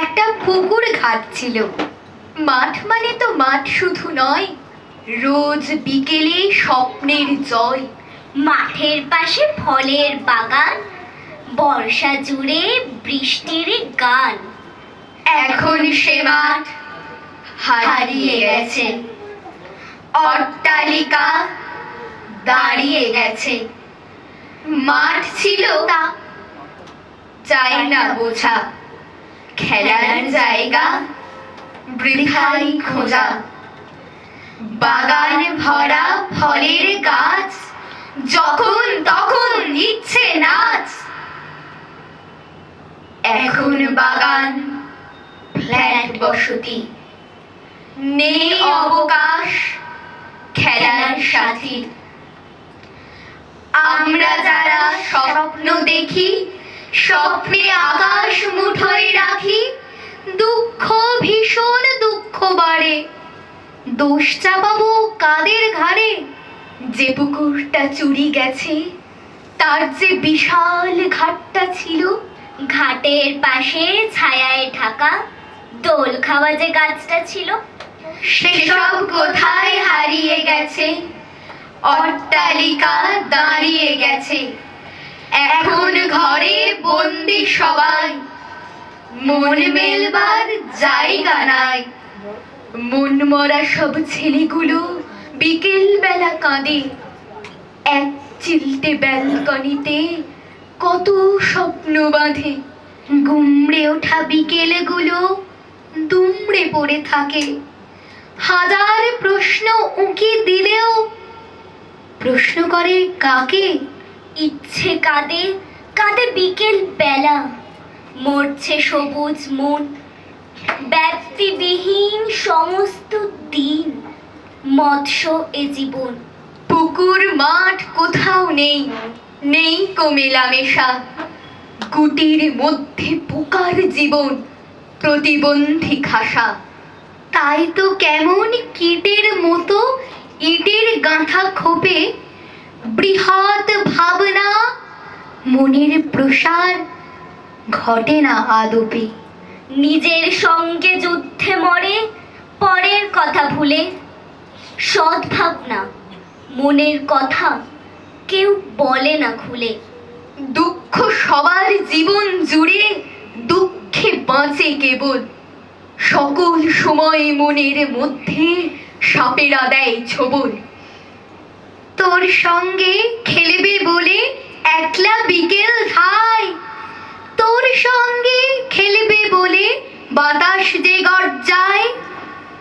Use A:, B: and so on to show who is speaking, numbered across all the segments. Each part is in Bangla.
A: একটা পুকুর ঘাট ছিল। মাঠ মানে তো মাঠ শুধু নয়, রোজ বিকেলে স্বপ্নের জয়।
B: মাঠের পাশে ফলের বাগান, বর্ষা জুড়ে বৃষ্টির গান।
A: এখন সে মাঠ হারিয়ে গেছে, অট্টালিকা দাঁড়িয়ে গেছে। মাঠ ছিল তা চাই না বোঝা, খেলার জায়গা বৃথাই খোঁজা। বাগান ভরা ফলের গাছ, যখন তখন ইচ্ছে নাচ। এখন বাগান ফ্ল্যাট বসতি, নেই অবকাশ খেলার সাথী। আমরা যারা স্বপ্ন দেখি, স্বপ্নে আকাশ মুঠোয় রাখি, দুঃখ ভীষণ দুঃখ বাড়ে। দোষ চাপাবো কাদের ঘাড়ে? যে পুকুরটা চুরি গেছে, তার যে বিশাল ঘাটটা ছিল।
B: ঘাটের পাশে ছায়ায় ঢাকা দোল খাওয়া যে গাছটা ছিল,
A: সেসব কোথায় হারিয়ে গেছে, অট্টালিকা দাঁড়িয়ে গেছে। এখন ঘরে বন্দি সবাই, মন মেলবার জায়গা নাই। মন মরা সব ছেলেগুলো বিকেল বেলা কাঁদে, এক চিলতে ব্যালকনিতে কত স্বপ্ন বাঁধে। গুমড়ে ওঠা বিকেলগুলো দুমড়ে পড়ে থাকে। হাজার প্রশ্ন উঁকি দিলেও প্রশ্ন করে কাকে?
B: ইচ্ছে কাঁদে কাঁদে বিকেল বেলা, মরছে সবুজ মন, ব্যক্তিবিহীন সমস্ত দিন, মৎস্য এ জীবন।
A: পুকুর মাঠ কোথাও নেই, নেই কো মেলামেশা। কুটির মধ্যে পোকার জীবন, প্রতিবন্ধী খাসা। তাই তো কেমন কীটের মতো ইটের গাঁথা খোপে, বৃহৎ ভাবনা মনের প্রসার ঘটে না আদপে।
B: নিজের সঙ্গে যুদ্ধে মরে পরের কথা ভুলে, সদ্ভাবনা মনের কথা কেউ বলে না খুলে।
A: দুঃখ সবার জীবন জুড়ে, দুঃখে বাঁচে কেবল। সকল সময় মনের মধ্যে সাপেরা দেয় ছোবল। তোর সঙ্গে খেলবে বলে একলা বিকেল ধায়, তোর সঙ্গে খেলবে বলে বাতাস যে গর্জায়।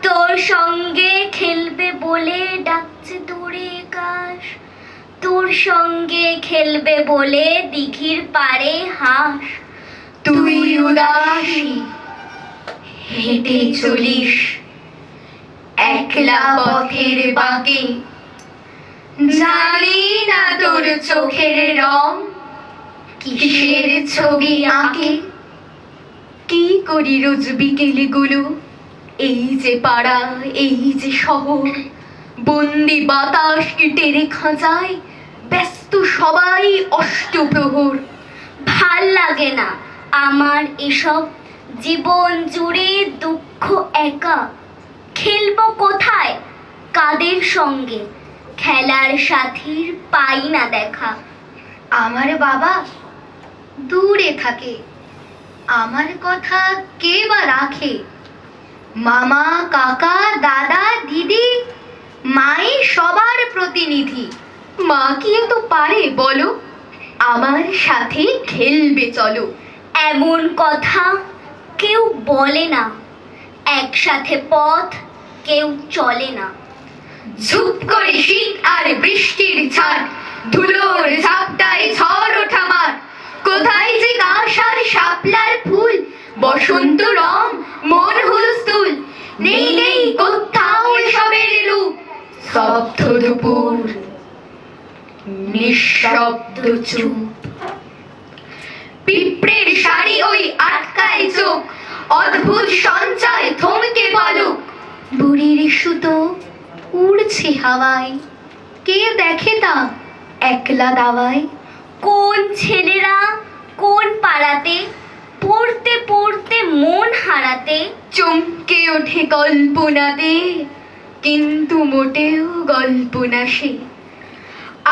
B: তোর সঙ্গে খেলবে বলে ডাকছে দূরে কাশ, তোর সঙ্গে খেলবে বলে দিঘির পাড়ে হাঁস।
A: তুই উদাসী হেঁটে চলিস একলা পথের বাঁকে, জানি না তোর চোখের রং কিসের ছবি আঁকে। কি করি রোজ বিকেলগুলো, এই যে পাড়া এই যে শহর, বন্দি বাতাস ইটের খাঁচায়, ব্যস্ত সবাই অষ্টপ্রহর।
B: ভাল লাগে না আমার এসব, জীবন জুড়ে দুঃখ একা। খেলবো কোথায় কাদের সঙ্গে, খেলার সাথীর পাই না দেখা।
A: আমার বাবা দূরে থাকে, আমার কথা কে বা রাখে? মামা কাকা দাদা দিদি, মাই সবার প্রতিনিধি। মা কি তো পারে বলো, আমার সাথে খেলবে চলো।
B: এমন কথা কেউ বলে না, একসাথে পথ কেউ চলে না।
A: ঝুপ করে শীত আর বৃষ্টির ছাট, ধুলোর ঝাপটায় ঝড় ওঠা মাঠ। কোথায় যে কাশ আর শাপলার ফুল, বসন্ত রং মন হুলস্থুল। নেই নেই কোথাও এসবের রূপ, স্তব্ধ দুপুর নিঃশব্দ চুপ। পিঁপড়ের শাড়ি ওই আটকায় চোখ, অদ্ভুত সঞ্চয় থমকে পলক। বুড়ির সুতো উড়ছে হাওয়ায়, কে দেখে তা একলা দাওয়ায়।
B: কোন ছেলেরা কোন পাড়াতে পড়তে পড়তে মন হারায়। ধারাতে
A: চমকে ওঠে কল্পনাতে, কিন্তু মোটেও গল্প না সে।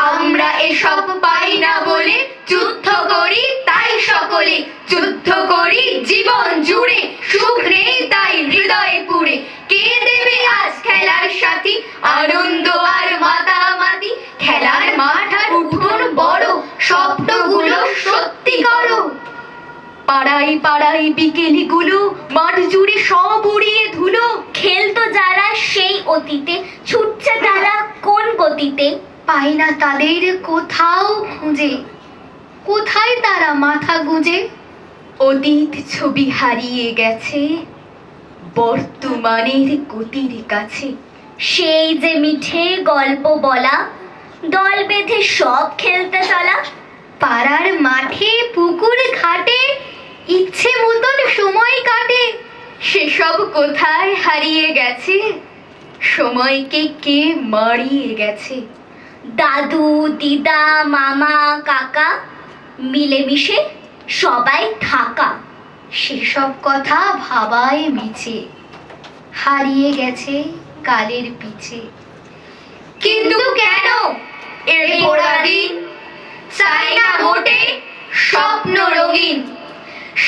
A: আমরা এসব পাই না বলে যুদ্ধ করি তাই সকলে, যুদ্ধ করি জীবন জুড়ে, সুখ নেই তাই হৃদয় পুড়ে। কে দেবে আজ খেলার সাথী আনন্দ আর মাতামাতি, খেলার মাঠ আর উঠোন বড়, স্বপ্নগুলো সত্যি করো। পাড়ায় পাড়ায় বিকেলগুলো, মাঠ জুড়ে সব উড়িয়ে ধুলো।
B: খেলতো যারা সেই অতীতে, ছুটছে তারা কোন গতিতে।
A: পাই না তাদের কোথাও খুঁজে, কোথায় তারা মাথা গুঁজে। অতীত ছবি হারিয়ে গেছে বর্তমানের গতির কাছে।
B: সেই যে মিঠে গল্প বলা, দল বেঁধে সব খেলতে চলা।
A: পাড়ার মাঠে পুকুর ঘাটে ইচ্ছে মতন সময় কাটে। সেসব কোথায় হারিয়ে গেছে, সময়কে কে মারিয়ে গেছে।
B: দাদু দিদা মামা কাকা মিলেমিশে সবাই থাকা।
A: সেসব কথা ভাবায় মিছে, হারিয়ে গেছে কালের পিছে। কিন্তু কেন এর পোড়া দিন, চাই না মোটে স্বপ্ন রঙিন।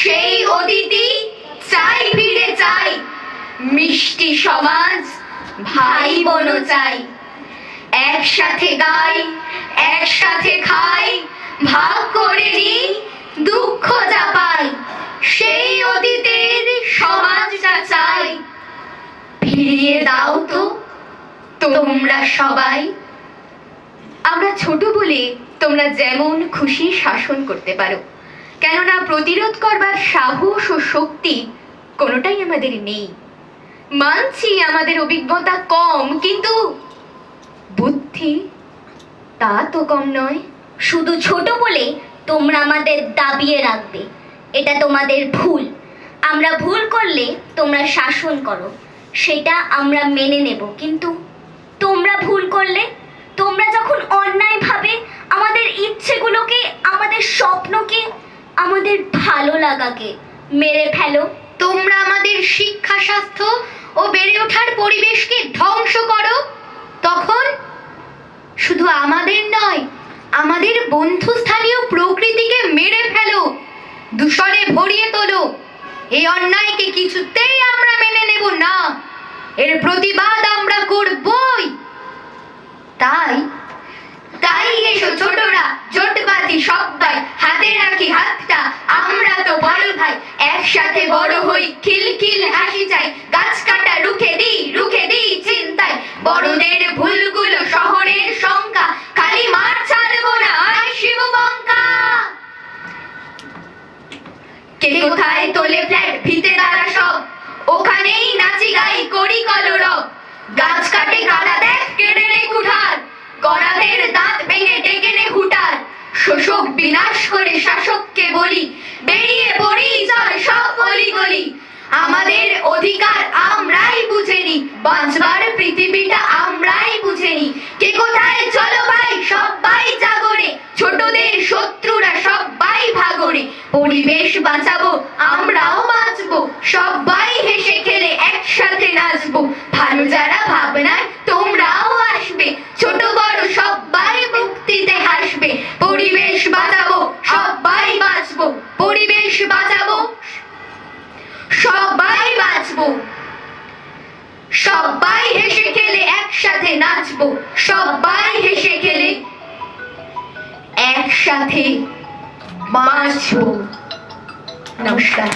A: সেই অতিথি চাই ফিরে চাই, মিষ্টি সমাজ ভাই বোন চাই। একসাথে গাই একসাথে খাই, ভাগ করে নিই দুঃখ যা পাই। সেই অতীতের সমাজটা চাই, ফিরিয়ে দাও তো তোমরা সবাই। আমরা ছোট বলে তোমরা যেমন খুশি শাসন করতে পারো, কেননা প্রতিরোধ করবার সাহস ও শক্তি কোনোটাই আমাদের নেই। মানছি আমাদের অভিজ্ঞতা কম, কিন্তু বুদ্ধি তা তো কম নয়।
B: শুধু ছোট বলে তোমরা আমাদের দাবিয়ে রাখবে, এটা তোমাদের ভুল। আমরা ভুল করলে তোমরা শাসন করো, সেটা আমরা মেনে নেব। কিন্তু তোমরা ভুল করলে, তোমরা যখন অন্যায়ভাবে আমাদের ইচ্ছেগুলোকে, আমাদের স্বপ্নকে, আমাদের ভালো লাগাকে মেরে ফেলো,
A: তোমরা আমাদের শিক্ষা স্বাস্থ্য ও বেড়ে ওঠার পরিবেশকে ধ্বংস করো, তখন শুধু আমাদের নয়, আমাদের বন্ধুস্থানীয় প্রকৃতিকে মেরে ফেলো, দূষণে ভরিয়ে তোলো। এই অন্যায়কে কিছুতেই আমরা মেনে নেব না, এর প্রতিবাদ আমরা করবই। তাই তাই এসো ছোটরা, জোটবাজি সবাই, হাতে রাখি হাতটা, আমরা তো বড় ভাই। একসাথে বড় হই, খিলখিল হাসি চাই, গাছ কাটা রুখে দিই চিন্তায়। বড়দের ভুলগুলো শহরের শঙ্কা, খালি মাঠ ছাড়বো না আর শিববঙ্কা। কে কোথায় তোলে ফ্ল্যাট ভিতে তারা সব, ওখানেই নাচি গাই করি কলরব। গাছ কাটে কারা দেখ কেড়ে নে কুঠার, গরাদের দাঁত ভেঙে ডেকে নে হুটার। শোষক বিনাশ করে শাসককে বলি, বেরিয়ে পড়ি চল সব গলি গলি। আমাদের অধিকার আমরাই বুঝে নি, বাঁচবার পৃথিবীটা আমরাই বুঝে নি। কে কোথায় চলো ভাই সবাই জাগরে, ছোটদের শত্রুরা সবাই ভাগরে। পরিবেশ বাঁচাবো আমরাও বাঁচবো, সবাই হেসে খেলে একসাথে নাচবো। ভালো যারা ভাবনায় তোমরাও আসবে, ছোট বড় সবাই মুক্তিতে হাসবে। পরিবেশ বাঁচাবো সবাই বাঁচবো, পরিবেশ বাঁচাবো সবাই বাঁচবো। সবাই হেসে খেলে একসাথে নাচবো, সবাই হেসে খেলে একসাথে বাঁচবো। নমস্কার।